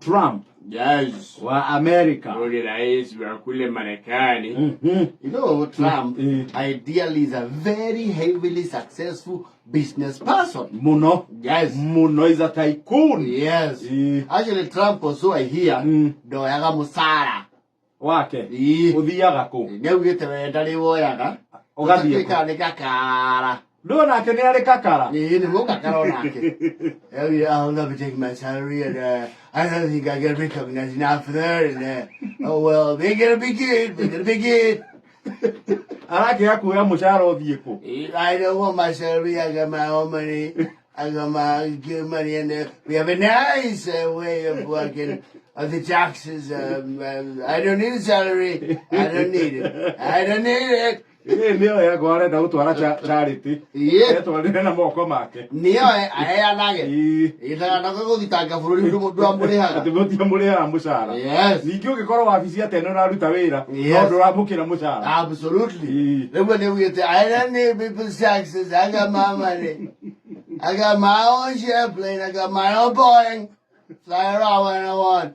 Trump. Yes. Wa America. Yule rais wa kule Marekani. You know, Trump ideally is a very heavily successful business person. Muno. Yes. Muno is a tycoon. Yes. Actually, Trump also I hear do yaga musara. Wake. Uthiaga ku. Neugite wenda ri woyaga. Ugathie ku. Ni kakara. No nake ni ari kakara. Ni mo kakara nake. I'll never take my salary and I don't think I get recognized enough for that and oh well, they're gonna be good. They're gonna be good. Arake akuya mushara uthie ku. I don't want my salary. I got my own money. I got my good money and we have a nice way of working. The taxes, I don't need a salary. I don't need it. I don't need it. Nio ya gore da utwara charity. Etwalire na moko make. Nio aya nage. Ita na ko thitanga bururi ndu amure ha. Ati mutia muri ha mushara. Yes. Ningi ukikoro wabici ateno na ruta wira. No ndurabukira mushara. Absolutely. Then when we say I don't need people's taxes. I got my money. I got my own airplane. I got my own Boeing. Fly around when I want.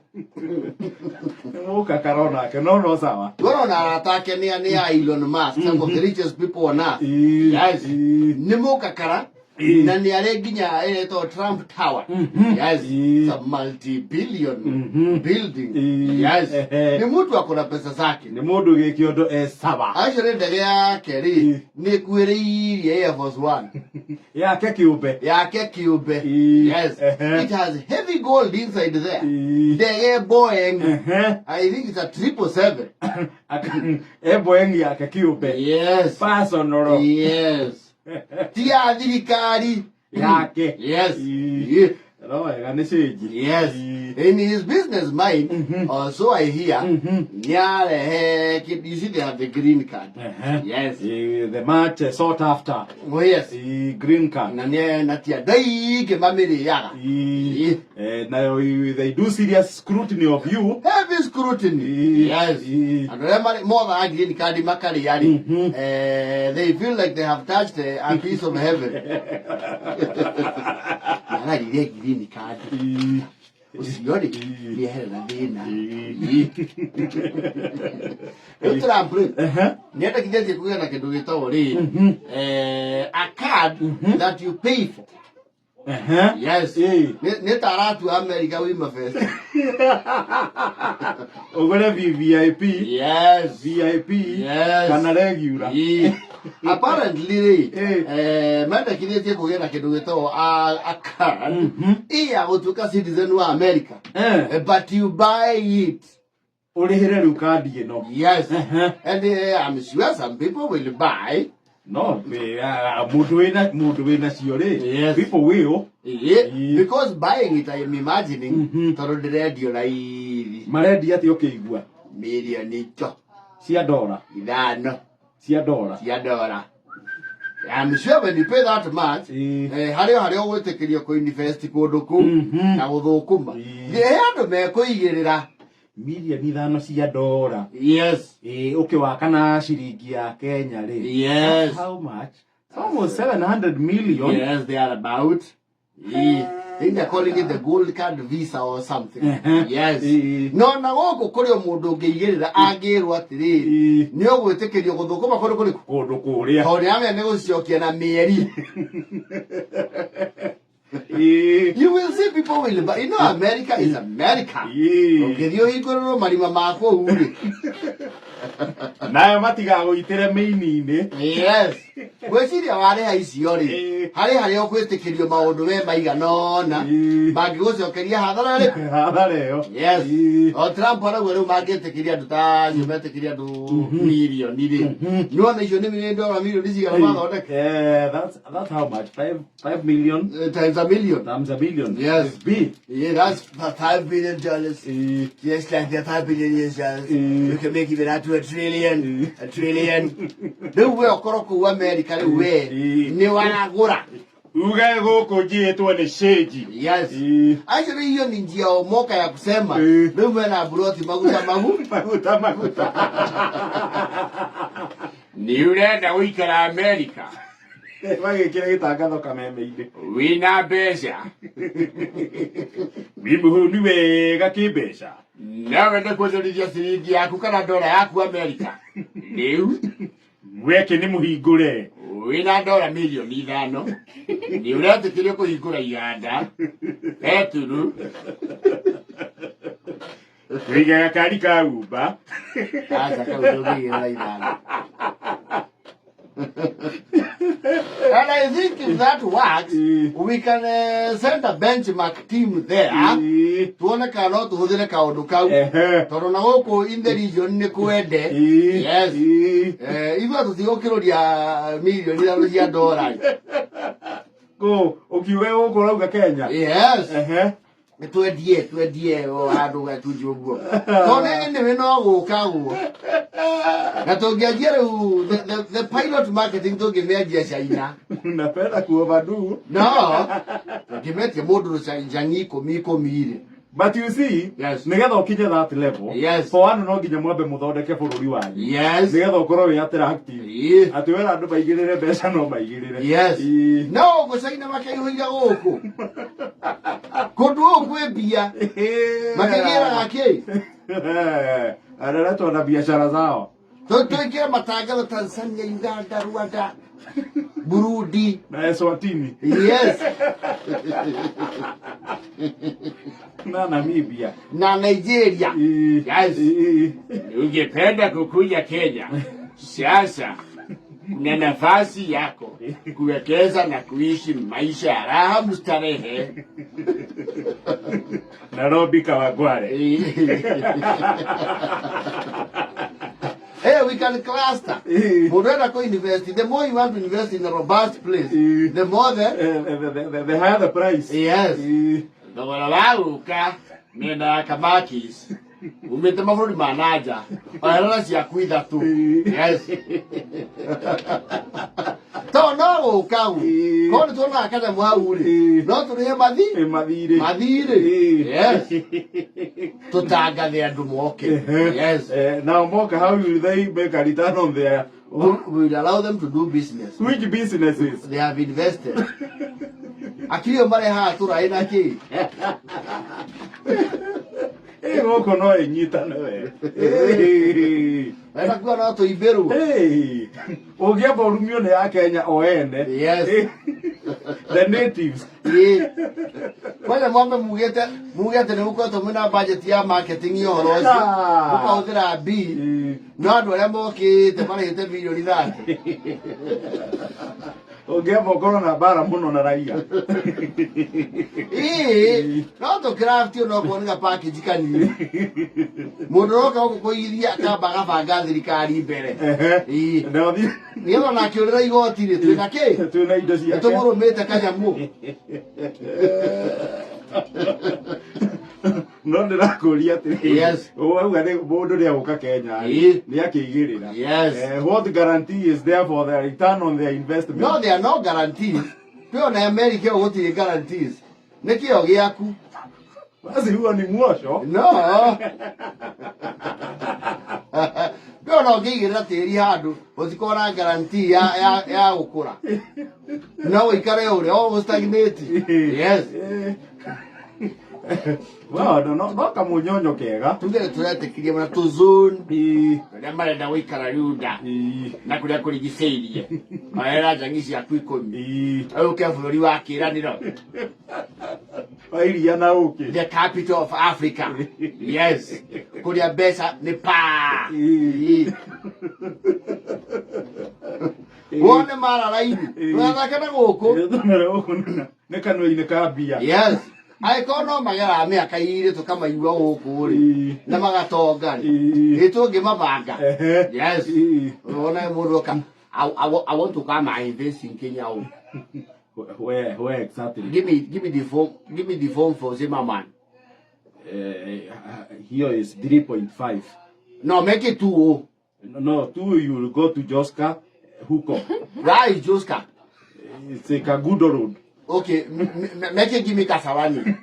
Muka karona ke no sawa. Corona attack ni Elon Musk, some of the richest people on earth. Yes. Ni muka kara. Na ni ale ginya to Trump Tower. Yes. It's a multi-billion building. Yes. Ni mtu akona pesa zake. Ni mundu gikiondo saba. Actually ndege yake ri ni kwiri Air Force One. Yake kiube. Yake kiube. Yes. It has heavy gold inside there. Ndege Boeing. I think it's a 777. Boeing yake kiube. Yes. Personal. Yes. Tia dirikari yake. Yes. Yes. In his business mind, also I hear, you see they have the green card. Yes. The much sought after. Oh yes. Green card. Now they do serious scrutiny of you. Heavy scrutiny. Yes. And remember more than green card, they feel like they have touched a piece of heaven. Green card. Usione ni hela dina. Trump nienda kijaje kuya na kidogo gitawo ri a card that you pay for. Yes. Ni taratu America wima first. Ogole VIP. Yes. VIP. Yes. Kana regular. Apparently, manda kinetie kugena kidogo gitawo a card. Iya gutuka citizen wa America. But you buy it. Urihire rukadi no. Yes. And I'm sure some people will buy. No, muduina siore. Yes. People will. Because buying it, I am imagining, toro de radio na hivi. Maredi ati okeigua. Milioni cho. Cia dola. Idano. Cia dola. Cia dola. I'm sure when you pay that much, hario wetekerio ko invest kundu ku na guthukuma. Andu mekuigirira milioni 5 cia dola. Yes. Ukiwaka na shilingi ya Kenya ri. Yes. How much? It's almost 700 million. Yes, they are about. I think they're calling it the gold card visa or something. Yes. No na goko kuri omundu ngeigirira angirwa atiri ni ogwetekerio guthukuma kundu kuria. Hori ame ne guciokia na mieri. You will see people will buy. You know America is America. Okay, dio igoro marima mako uri. Nayo matiga guitire meini-ini. Yes. Gweciria ware haicio ri. Hari okwetekerio maundu we maiganona. Mangigucokeria hathara ri. Hathara yo. Yes. O Trump arauga riu mangetekeria andu ta metekeria andu milioni ri. Niona icio ni milioni cigana mathondeke. That's how much? 5 million? Times a million. Times a billion. Yes. It's big. Yeah, that's $5 billion. Just like the $5 billion. You can make even that to a trillion. A trillion. The way okoro America we ni wanagura. Ugae goko jietwa ni sheji. Yes. Actually hiyo ni njia omoka ya kusema. Ndio na broti maguta. Ni urenda uikara America. Magikira gitangatho kameme-ini. Wina mbeca. Wimuhuni wega kimbeca. Na wende kuonjorithia ciringi yaku kana dola yaku Amerika. Riu Weke ni muhingure. wina dola milioni 5 ni uretikirio kuhingura iganda eturu Wiga gakari ka Uber. Acha kaujogira ithano. And I think if that works, we can send a benchmark team there. Tuone kana tuhuthire kaundu kau. Tondu na guku in the region ni kwende. Yes. Ibu tutiokiroria milioni 5 cia dollars. Ko ukiuga ukurauga Kenya. Yes. Twendie handu gatunji uguo. Tone ni we no guka guo. Na tungianjia riu the pilot marketing tungimeanjia China. Napenda kuoverdo. No. Tungimetie mundu jangi 10 But you see, yes. Nigetha ukinye that level, yes. For one no nginya mwambe muthondeke bururi wanyu. Yes. Nigetha ukorwo wi attractive. Ati wera andu baigirire mbeca no baigirire. Yes. No gucaina makaihuira guku. Kundu gukwe mbia. Makagira gaki. Araletwo na biashara zao. Tuikire matangatho Tanzania, Uganda, Rwanda, Burundi Na Eswatini. Yes. Na Namibia. Na Nigeria. Yes. Ungependa kukuja Kenya sasa kuna nafasi yako kuwekeza na kuishi maisha ya raha mustarehe Nairobi Kawangware. Hey, we can cluster. Modena ko invest. The more you want to invest in a robust place, the more the higher the price. Yes. Ndogora wauka mena kamakis umete maburi manaja ayala cia kuitha tu. Yes. To no ukau. Ko ni tona kada mwauri. No turihe mathire. Yes. Tutangathe andu moke. Yes. Now moka, how will they make a return on their? We will allow them to do business. Which businesses? They have invested. Akilio mare ha turai na ki. Goko no inyitane we. Ena kwa na to iberu. Ogiamba urumio ne ya Kenya oende. Yes. The natives. Wale mwambe mugete ne uko to muna budget ya marketing yo rozi. Uko udira B. No ando ya moki te mara yete milioni 30. Ogiamba ukoro na bara muno na raia. No to craft yo no kuonika package kani. Mundoka uko kuiria kamba gabanga thirikari mbere. No thi. Niyo na kiurira igoti ri twina ki? Twina indo cia. Tumurumite kanyamu. No ndirakuria atiri. Yes. Wauga ni mundu ni aguka Kenya. Ni akigirira. Yes. What guarantee is there for the return on their investment? No, there are no guarantees. Pio na America gutiri guarantees. Nikio giaku. Basi huo ni mwosho. No. Pio no ngigirira tiri handu utikona guarantee ya gukura. No ikare uri o stagnate. Yes. Wow, no kamunyonyo kega. Tungere turetikirie mana tu zone. na marenda guikara Yuda na kuria kurigiceirie maera njangi cia ku 10 au ke bururi wa kiraniro Iria na uki. the capital of Africa. Yes. Kuria besa ni pa. Wone mara raibu. Tunataka na guku. Ne kanoi ne kabia. Yes. Aikono magara miaka ire tukamaigua guku ri na magatonga itungi mabanga. Yes. Ona mundu ka I want to come and invest in Kenya. Where exactly? Give me the phone for Zimmerman. Here is 3.5. No, make it 2. No, 2 you will go to Joska Huko. Where is Joska? It's a Kagudo road. Okay, make it give me Kasarani.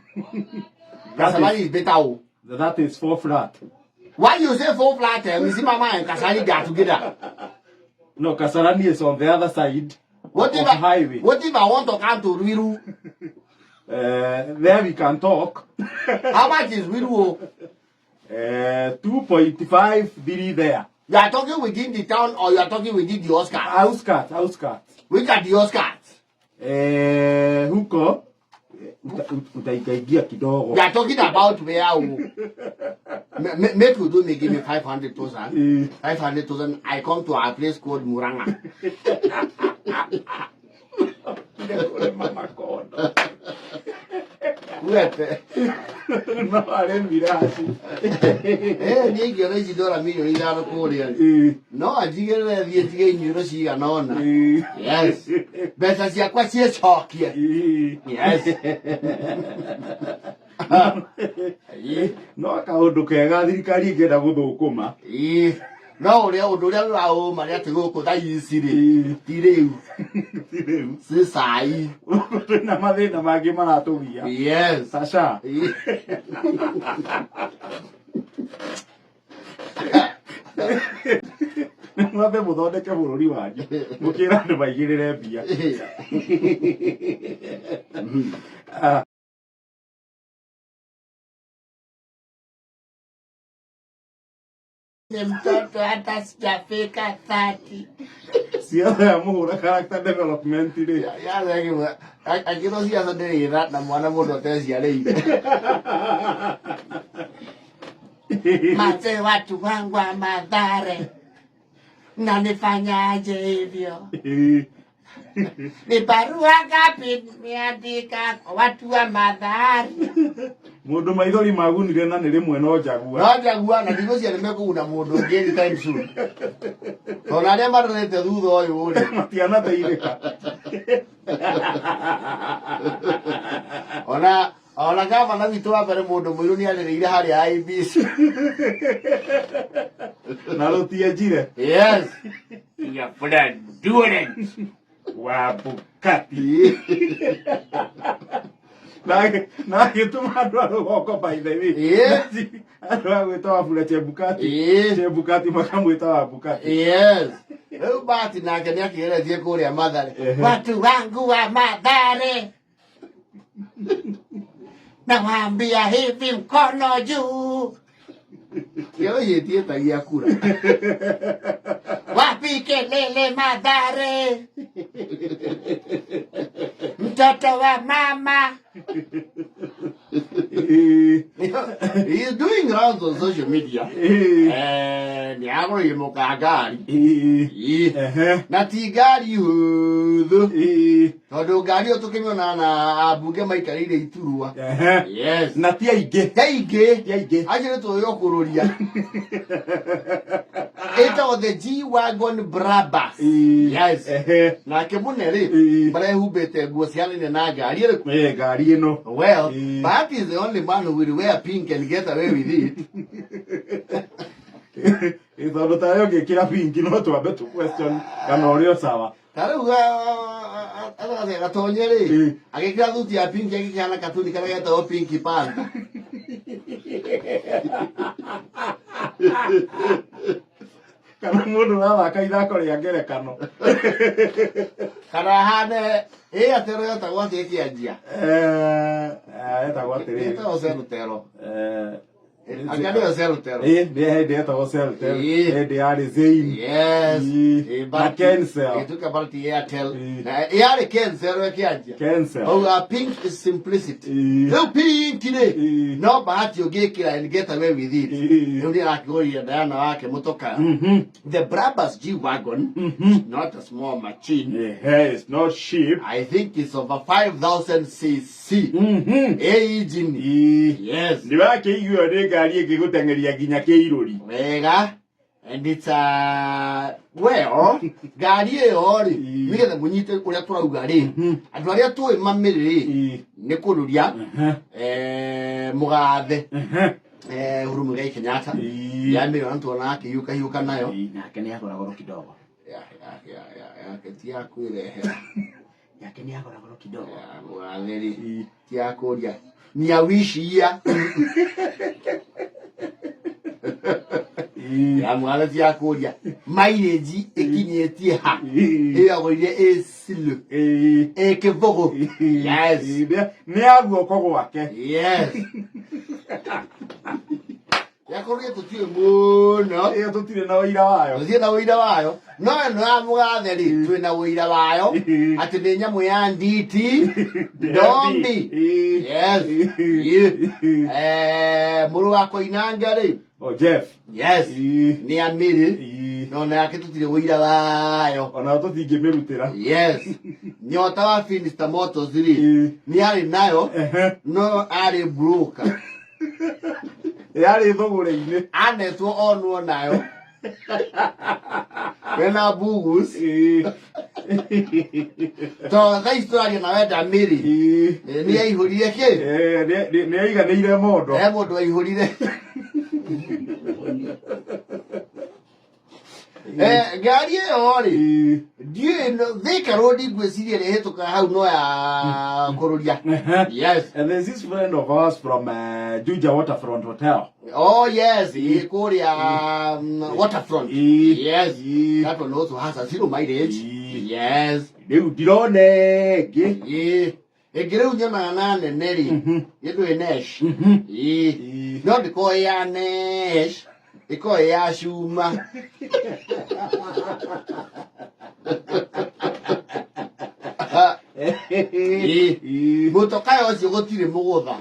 Kasarani is better. That is 4 flat. Why you say 4 flat? Zimmerman and Kasarani got together. No, Kasarani is on the other side. What if highway. What if I want to come to Ruiru? There we can talk. How much is Ruiru? 2.5 diri there. You are talking within the town or you are talking within the Oscars? Outskirts. Which are the Oscars? Huko utaikaigia kidogo. You are talking about where? Make you do me give me 500,000. 500,000. I come to a place called Muranga. Mama kondo. What? No, ale mirashi. Ni gero ji $1 million ida ko re. No, ajigere the tige nyuro shi ga no na. Yes. Besa sia kwa sie chokie. Yes. No ka undu kega thirikari ingenda guthukuma. No, ria undu ria wa maria tiguku tha ici ri. Ti riu. Si sai. Na mathina mangi maratugia. Yes. Sasha. Mwabe muthondeke bururi wanyu. Mukira andu maigirire mbia. Mtoto hata sijafika 30. Siasa ya muhura character development ri. Ya ngiwa akiro siasa ndirira na mwana mundu teciareire. Mate watu wangu wa Mathare. Na nifanyaje hivyo? Ni barua ngapi nimeandika kwa watu wa Mathare? Mundu maithori magunire na ni rimwe no njagua. No njagua na ndigo cia nimekuna mundu ngiri time soon. Ona aria marorete thutha uyu uri Matiana teirika. Ona gavana witu wa mbere mundu mwiru ni arireire haria IBC. Na rutienjire. Yes. Ya pula doing it. Wa Bukati. Na gituma andu a rugoko by the way. Andu a gwita wa bura Chebukati. Chebukati makamwita wa Bukati. Yes. Riu Bati nake ni akigeretie kuria Mathare. Watu wangu wa Mathare. Nawaambia hivi mkono juu. Kio yetie tagia kura. Wapi kelele Mathare. Mtoto wa mama. He is doing rounds on social media. Ni agro yimuka gari. Na ti gari huthu. Tondu gari yo tukimiona na abunge maikarire iturua. Yes. Na ti aige. Aige. Ajire to yo kururia. Eta the G-Wagon Brabus. Yes. Na kemunere. Bara hubete guo ciana na gari ire. Gari ino. Well, Bat is the only man who will wear pink and get away with it. Ithondu tayo ngikira pink no twambe tu question kana urio sawa. Taru aga gatonyere. Agikira thuti ya pink agikana katuni kana geta o pink panda. Kana mundu rathaka ithako ria ngerekano. Kana hane atero yota gwati ikianjia. Etagwo atiri. Eta ocerutero. Agade ocerutero. Ndi etagwo ocerutero. Ndi ari Zain. Yes. But Kensel. He took about the Airtel. Yari Kensel ikianjia. Kensel. Oh, pink is simplicity. No pink today. No, but you get and get away with it. You didn't like going there motoka. The Brabus G-Wagon, not a small machine. It's not cheap. I think it's over 5,000 cc. Engine. Yes. Ni wake hiyo ni gari ikigutengeria ginya Kiiruri. Wega. And it's well, gari iyo ri nigetha munyite kuria turauga ri andu aria tuwe mamiriri ni kururia mugathe Uhuru Muigai Kenyatta ya milioni tuona akiuka nayo nake ni agora goro kidogo ya ketia kwirehera yake ni agora goro kidogo mugatheri tia kuria ni awishia ya mugathe tia kuria mileage ekinyetie ha agorire esilu ekevogo. Yes, ni aguoko gwake. Yes. Yakorie tutire muno tutire na uira wayo. Tutire na uira wayo. No amugatheri twina uira wayo ati ni nyamu ya nditi ndombi. Yes. Muru wako inanga ri. Oh, Jeff. Yes. Ni amiri. No na yake tutire uira wayo. Ona tutingimirutira. Yes. Nyota wa Finistar Motors ri. Ni ari nayo. No ari broker. Yari thogore-ini. Anetwo onwo nayo. Wena bugus. To the story na wenda miri. Ni aihurire ki? Ni aiganĩire mondo. Mondo aihurire. Gari ori. Thika road igweciria ri hituka hau no ya kururia. Yes. And there's this friend of ours from Juja Waterfront Hotel. Oh yes, Korea Waterfront. Yes. That one also has a zero mileage. Yes. Riu ndirone ngi. Egere unyama nane neri. Yedo enesh. No because ya nesh. Iko ya shuma. Motoka yose gotire mugutha.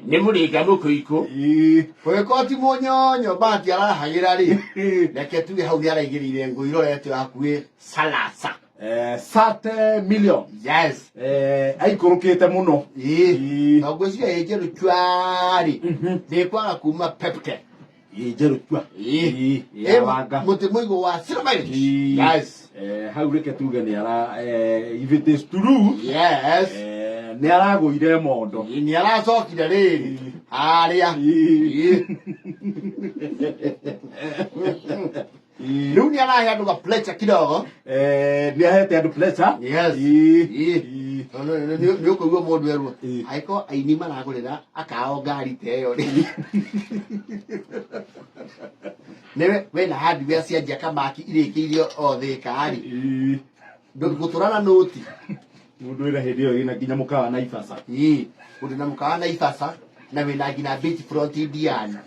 Ni muriga mukuiko. Kwe koti munyonyo bati arahagira ri. Reke tuge hau yaragirire nguiro yetu hakuye salasa. 30 million. Yes. Aikurukite muno. Na gweciria yejeru chwari. Ndikwaga kuma pepke. Yejeru chwa. Ya wanga. Muti muigo wa silmairi. Yes. Hau reke tuge ni ara if it is true. Yes. Ni aragũire mondo. Ni aracokire riri. Aria. Riu ni arahe andu ga pleasure kidogo. Ni ahete andu pleasure. Yes. Ni ukuigua mundu erwo aiko aini maragurira akao ngari teyo ri. Newe wena hardware cia njaka maki irikiirio othika ri. Nduguturana noti. Mundu ira hindi iyo ina nginya mukawa Naivasha. Uri na mukawa Naivasha na wina nginya beachfront Indiana.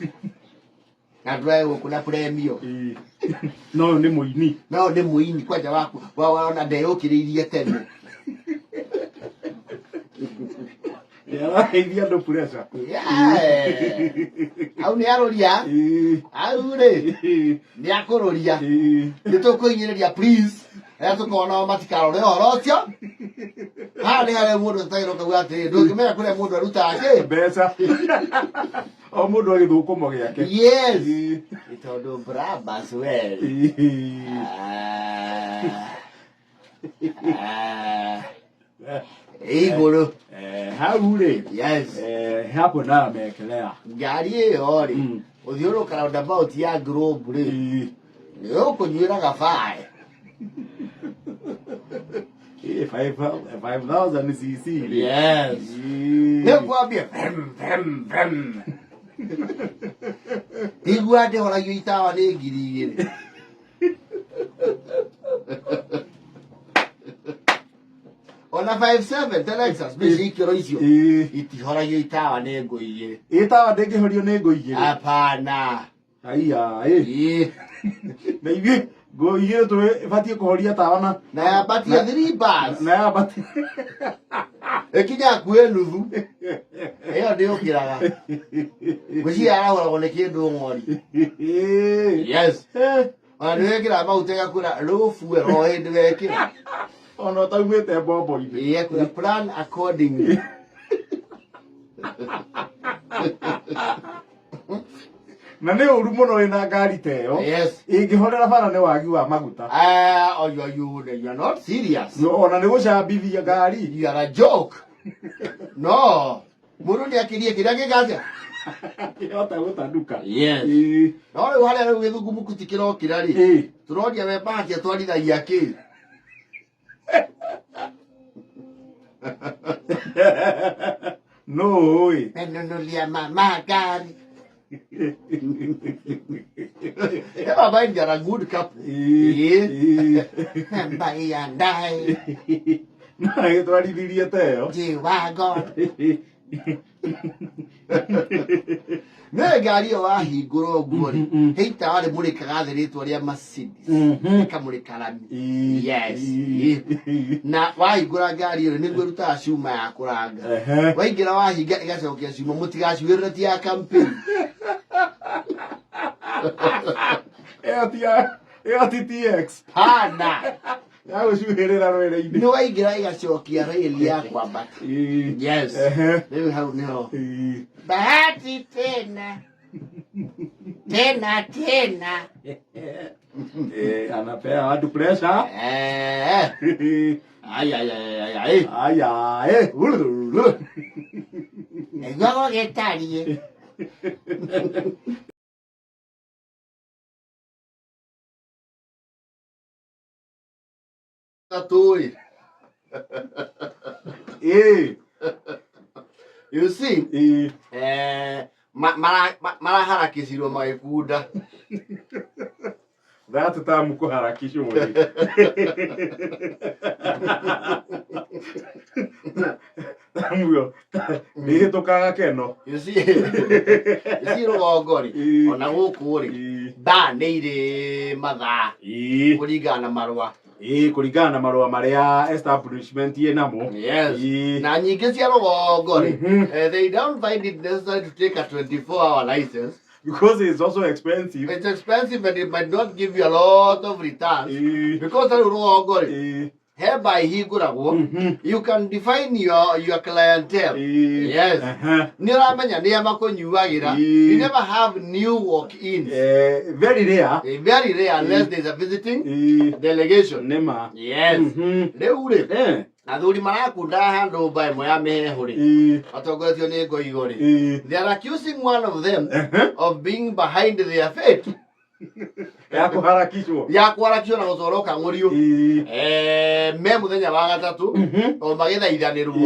Na drive kuna premium. No ni muini. No ni muini kwaja waku. Waona ndeyukiririe tene. Araheithia andu pressure. Au ni aroria. Au ri. Ni akuroria. Ni tukuinyiria please. Tukona matikaro horo ucio. Ni hare mundu tairoka gwati. Ndungimenya kuria mundu aruta ake. Mbeca. O mundu agithukumo giake. Yes. Itondu brabas well. Iguru. Hau ri. Yes. Hapo na mekelea. Ngari iyo ri. Uthiuruka roundabout ya Globe ri. Ni ukunyira gabae. 5,000 cc. Yes. Nekwambia vrem. Iguade hora yuitawa ni ngiri. Ona 57 Telexas bishikiro icio. Itihora yuitawa ni nguigire. Itawa ndengihorio ni nguigire. Hapana. Aiya, na ivi nguigire tu ibatie kuhoria tawa na yabatie 3 bars. Na yabatie. Ekinya kuwe nuthu. Eyo ndio kiraga. Guci arahora ne kindu ngori. Yes. Ana kira ba utega kura rofu ro hindi wekira. Ono taumite bombo ithi. Ye kura plan accordingly. Na ne uru muno ina ngari teyo. Yes. Ingihorera bara ne wagi wa maguta. You are not serious. No, ona ne gucambithia ngari. You are a joke. No. Muru ni akirie kira gigaja. Yota gutanduka. Yes. No le wale le githugu mukutikira okirari. Turodia we bakia twarithagia ki. No way. Menunulia mama gari. Baba and you're a good couple. Buy and die. Na twari diria teo. G-Wagon. Ne gari wa hingũrwo guori heita wale muri kagathiritwo ria Mercedes kamuri karami yes na wahingũra ngari ĩyo nĩguo rutaga cuma ya kũranga waingĩra wahinga ĩgacokia cuma mũtigacuĩrĩre ti ya campaign ya TTX hana ya gũcuhĩrĩra rwere-inĩ nĩ waingĩra ĩgacokia rail ya kwambata yes rĩu hau nĩho bahati tena tena anapea watu pressure Ego getarie Tatui. You see? Maraharakishirwo magikunda. That time kuharakishwo. Tamuyo. Ni tokaga keno. You see rogori. Ona guku ri. Ba ni ri mathaa. Kuringana na marua. Kuringana na marua maria establishment yenamo. Yes. Na nyingi cia rugongori. They don't find it necessary to take a 24-hour license. Because it's also expensive. It's expensive and it might not give you a lot of returns. Because rugongori. Hereby you can define your clientele. Yes. Niramanya ni amakonyuagira. You never have new walk-ins. Very rare. Very rare unless there's a visiting delegation. Nema. Yes. Leure. Athuri marakunda handu mba imwe ya mihehu ri atongoretio ni ngoigo ri they are accusing one of them of being behind their fate ya kuharakishwo na gutoroka ng'urio me muthenya wa gatatu o magithaithanirwo.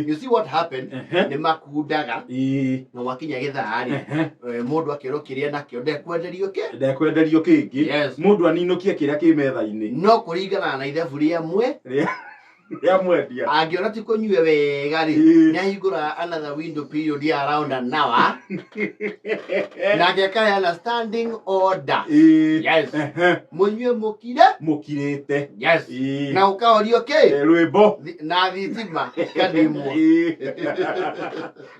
You see what happened ni makundaga na wakinya githari mundu akiro kiria nakio ndekwenderio kingi mundu aninukie kiria ki metha-ini no kuringana na ithabu ria mwe ya mwendia angiona ti kunyue wega ri ni ahingura another window period ya around an hour na akekaya na standing order. Yes. Munyue mukirite yes na ukaorio rwimbo na thitima kadimwo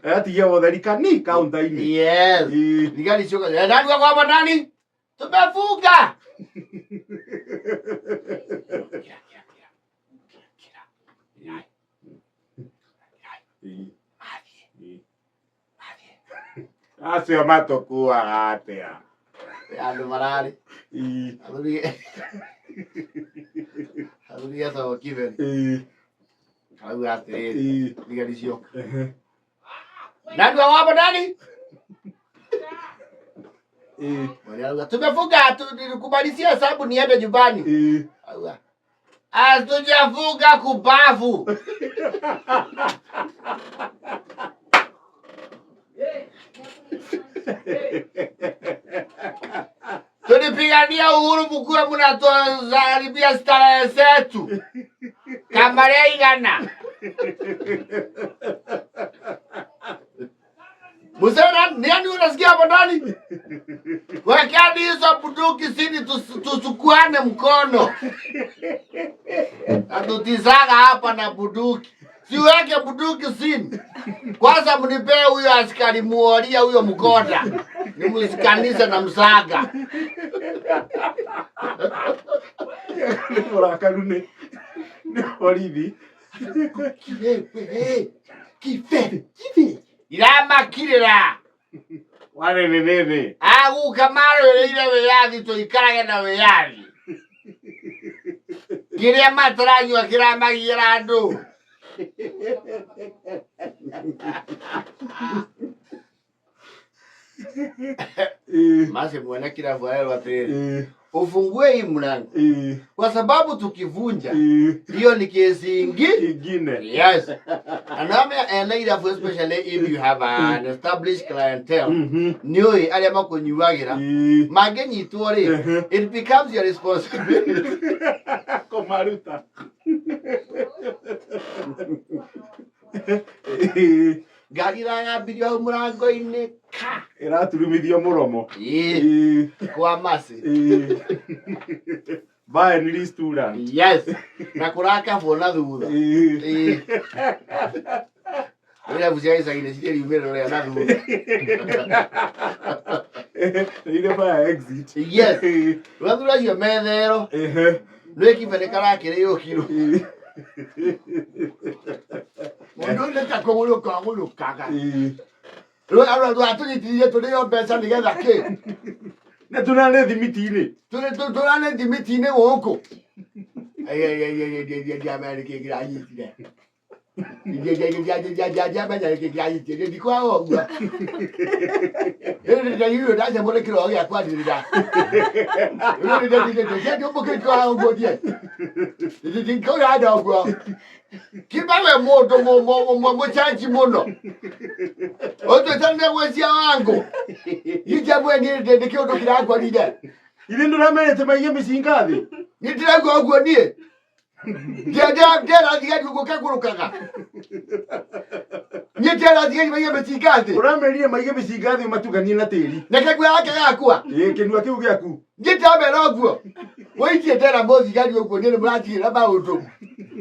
atiye wotheri kani kaunta-ini yes ligari choka ndani kwa ndani tumefunga Asio matokuwa atea. Andu marari. Aduri asa wakive. Au ate. Ligari cio. Nani wapa ndani? Wale tumefunga tukumalizia hesabu niende nyumbani. Au. Hatujafunga kubavu. Tulipigania uhuru mkuu mnatozaribia starehe zetu. Kamaria igana. Musana nani unasikia hapo ndani? Wekeni hizo bunduki chini tusukuane mkono. Atutizaga hapa na bunduki. Siweke bunduki chini. Kwanza mnipee huyo askari muoria huyo mkoda. Nimsikanize na msaga. Orakalune. Oribi. Kife. Irama kirira. Wale nene. Agu kamaro ile weyathi to ikarage na weyathi. Kiria matranyu akira magira andu. Mase mwana kiravu ayo atiri. Ufungue hii mlango. Kwa sababu tukivunja hiyo ni kesi ingine. Yes. And especially if you have an established clientele, Nyoi Aliama Kunyuagira, Mageni Tori, it becomes your responsibility. Komaruta. Garira video murango ine ka. Era turumithio muromo. Kwa masi. By a restaurant. Yes. Nakuraka for another. We have guys in the city, you made another. You never exit. Yes. What was your man there? Looking for the Karaki, you kilo. Don't let that go look on look. Look, I told you today on Benson together. Naturale di mitine. Naturale di mitine wonko. America gradi. Di qua o. Io da se vuole che lo abbia qua di là. Io un po' che qua un po' di. Di cosa da qua. Chi parla molto mo chanci mono. Otto tanne wasi ango. Io già vuoi dire che io do kira qua di là. Ile ndo ramene tema yemi singadi. Ni tira go go ni. Dia la diga go ka go kaka. Ni tira la diga yemi singadi. Uramerie mayemi singadi matugani na teri. Na ka gwa ka kwa. Kenua kiu gyaku. Ni tabe roguo. Woi ti tera mo singadi go ni mrati na ba oto.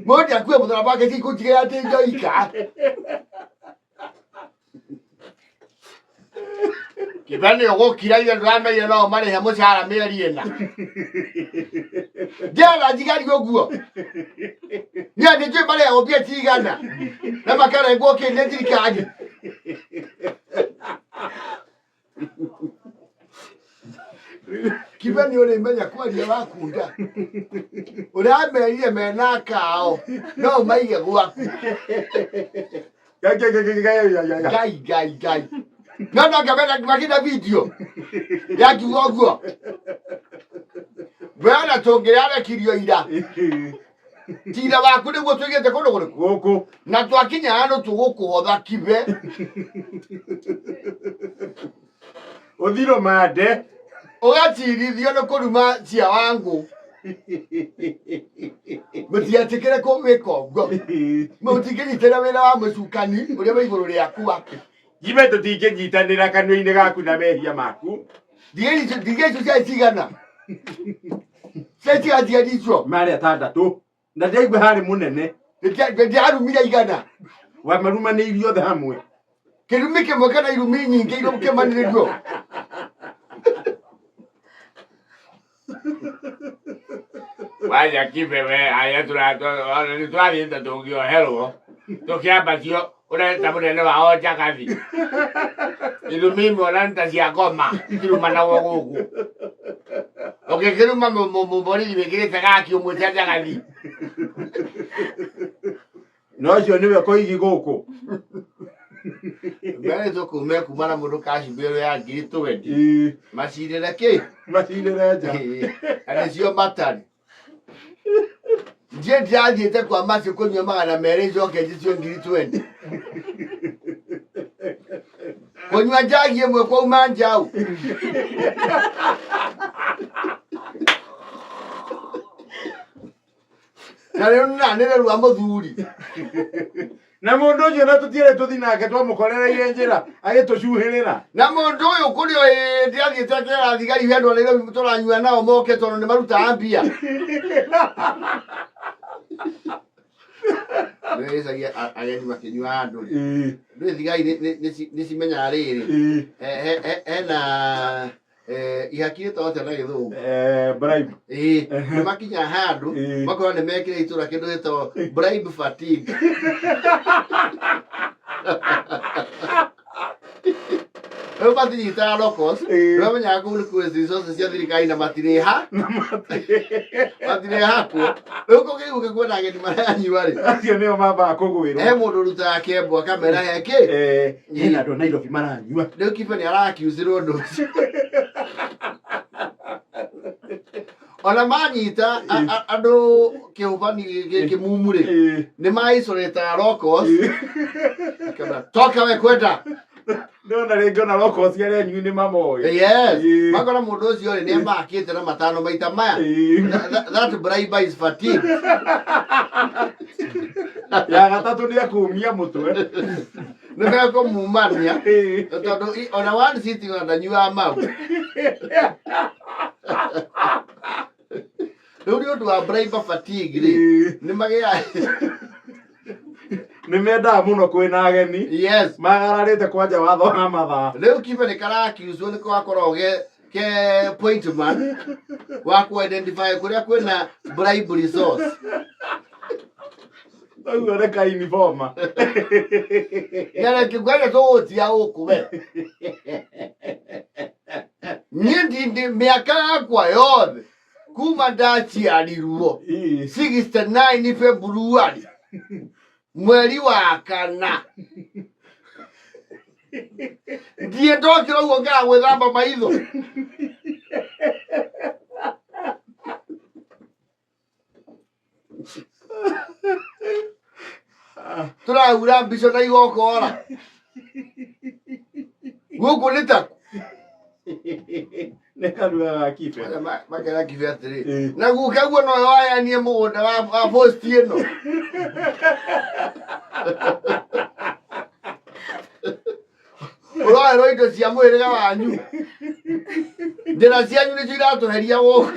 Mo ti akwe mo na ba ke ti ko ti ya te jo ika. Kibani yo kira yo rame yo no mare hemo sara me riena. Jala digari go guo. Nya de je mare o bia ti gana. Na makara go ke ne ti kaji. Kibani yo le menya kwa dia wa kunda. Ora me rie me na kao. No mai ye go aku. Gai. Nana kabela makina video. Ya kiwogo. Bwana tongelana kilio ida. Tira ba kune go twegete kono goko. Na twakinya hano tugukuhotha kibe. Othiro made. Ogatirithio no kuruma cia wangu. Mutia tikire ko wekongo. Mutikiri tena wena wa musukani uri wa iguru ria kuwa. Jibe to tike nyitanira kanwe-ini gaku na mehia maku. Digecu cia cigana. Cia dicho. Mari atandatu. Na ndaigwe hari munene. Ndiarumire igana. Wa maruma ni irio othe hamwe. Kirumi kimwe kana irumi nyingi iromukemaniririo. Vaya kibewe aya turathiĩte tũngĩoherwo tũkĩambatio ũreta mũnene wao Njagathi irumi imwe na nta cia ngoma ikirumanagwo gũkũ ũngĩkĩruma mũborithi wĩkĩrĩte gaki ũmwĩte Njagathi no ũcio nĩwe koigi gũkũ mbere tũkume kuma na mũndũ cash bill ya 20 macirĩre kĩ macirĩre nja na nĩcio matari je ndiathiĩte kwa macio kũnyua magana merĩ njoke njicio 20 kũnyua njagi ĩmwe kwauma njaũ na rĩu nanĩre rwa mũthuri na mũndũ ũcio na tũtiere tũthi nake twamũkorereire njĩra agĩtũcuhĩrĩra na mũndũ ũyũ kũrĩ ndiathiĩte kĩra thigari wendo rĩrĩa tũranyua nao moke tondũ nĩ marutaga mbia nĩĩcagia ageni makĩnyua andũ rĩu thigari nĩcimenyaga rĩrĩ hena ihaki rĩtagwo na gĩthũngũ bribe nĩmakinya handũ makorwo nĩmekĩra itũra kĩndũ gĩtagwo bribe fatigue rĩu matinyitaga locals nĩmamenyaga kũu nĩ kuo resources cia thirikari na matirĩ ha kuo rĩu kũgĩu gĩkuona ageni maranyua-rĩ acio nĩo mambaga kũgwĩrwo he mũndũ ũrutaga kembo akamera hekĩ hena andũ a Nairobi maranyua rĩu kibe nĩ arakiucĩrwo ũndũ ũcio ona manyita andu kiubani kimumure ni maisoleta locals kana toka we kwenda ndona ringo na locals yale nyuni mamoyo yes makora mundu ucio ni makite na matano maita maya that bribe is fatigue ya gatatu ni akumia mutwe niko mumania tondu ona one sitting ndanyua mau ndio ndu wa bribe fatigue ni magia nimenda muno kwina ageni yes magararite kwanja watho ha mathaa riu kibe ni karakiuzwo ni kwa koroge ke point man wa ku identify kuria kwina bribery source ugo ne ka uniforma yale kigwele to tia ukuwe ndi miaka yakwa yothe kuma ndaciarirwo 69 February mweri wa kana ndiye ndokira ugo ngara gwithamba maitho turaura mbico na igokora guku ni taku nekarugaga kibe makera kibe atiri na gukaguo no wayanie mugunda wa post ino uraero indo cia mwiriga wanyu ndira cianyu ni cio iratuheria guku